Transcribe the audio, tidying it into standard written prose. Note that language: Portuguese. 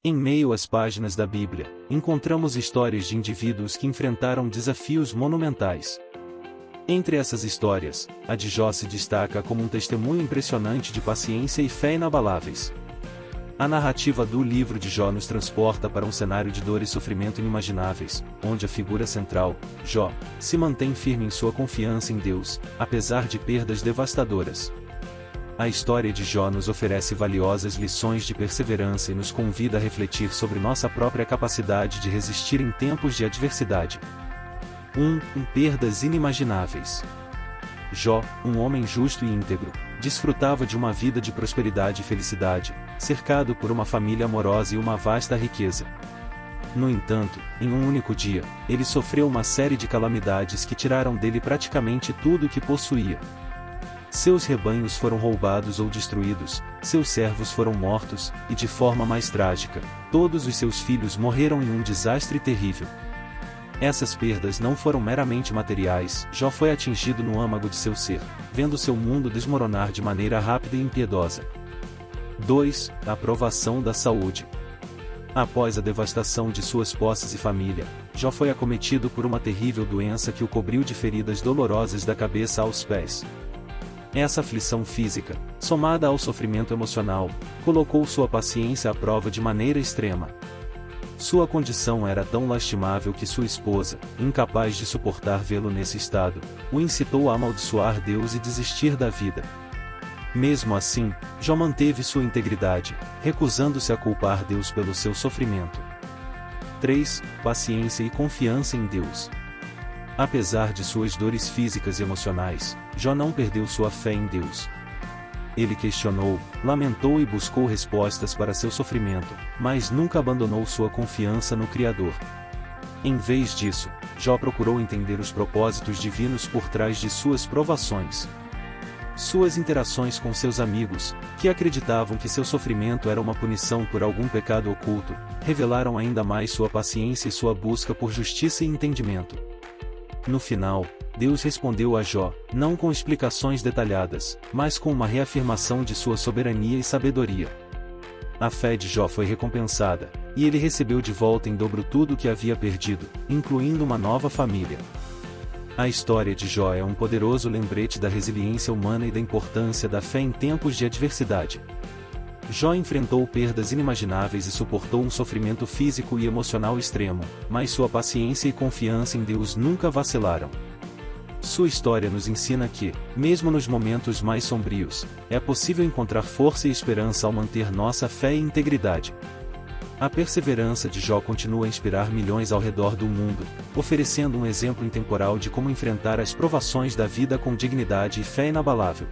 Em meio às páginas da Bíblia, encontramos histórias de indivíduos que enfrentaram desafios monumentais. Entre essas histórias, a de Jó se destaca como um testemunho impressionante de paciência e fé inabaláveis. A narrativa do livro de Jó nos transporta para um cenário de dor e sofrimento inimagináveis, onde a figura central, Jó, se mantém firme em sua confiança em Deus, apesar de perdas devastadoras. A história de Jó nos oferece valiosas lições de perseverança e nos convida a refletir sobre nossa própria capacidade de resistir em tempos de adversidade. 1. Perdas inimagináveis. Jó, um homem justo e íntegro, desfrutava de uma vida de prosperidade e felicidade, cercado por uma família amorosa e uma vasta riqueza. No entanto, em um único dia, ele sofreu uma série de calamidades que tiraram dele praticamente tudo o que possuía. Seus rebanhos foram roubados ou destruídos, seus servos foram mortos, e de forma mais trágica, todos os seus filhos morreram em um desastre terrível. Essas perdas não foram meramente materiais. Jó foi atingido no âmago de seu ser, vendo seu mundo desmoronar de maneira rápida e impiedosa. 2. A provação da saúde. Após a devastação de suas posses e família, Jó foi acometido por uma terrível doença que o cobriu de feridas dolorosas da cabeça aos pés. Essa aflição física, somada ao sofrimento emocional, colocou sua paciência à prova de maneira extrema. Sua condição era tão lastimável que sua esposa, incapaz de suportar vê-lo nesse estado, o incitou a amaldiçoar Deus e desistir da vida. Mesmo assim, Jó manteve sua integridade, recusando-se a culpar Deus pelo seu sofrimento. 3. Paciência e confiança em Deus. Apesar de suas dores físicas e emocionais, Jó não perdeu sua fé em Deus. Ele questionou, lamentou e buscou respostas para seu sofrimento, mas nunca abandonou sua confiança no Criador. Em vez disso, Jó procurou entender os propósitos divinos por trás de suas provações. Suas interações com seus amigos, que acreditavam que seu sofrimento era uma punição por algum pecado oculto, revelaram ainda mais sua paciência e sua busca por justiça e entendimento. No final, Deus respondeu a Jó, não com explicações detalhadas, mas com uma reafirmação de sua soberania e sabedoria. A fé de Jó foi recompensada, e ele recebeu de volta em dobro tudo o que havia perdido, incluindo uma nova família. A história de Jó é um poderoso lembrete da resiliência humana e da importância da fé em tempos de adversidade. Jó enfrentou perdas inimagináveis e suportou um sofrimento físico e emocional extremo, mas sua paciência e confiança em Deus nunca vacilaram. Sua história nos ensina que, mesmo nos momentos mais sombrios, é possível encontrar força e esperança ao manter nossa fé e integridade. A perseverança de Jó continua a inspirar milhões ao redor do mundo, oferecendo um exemplo intemporal de como enfrentar as provações da vida com dignidade e fé inabalável.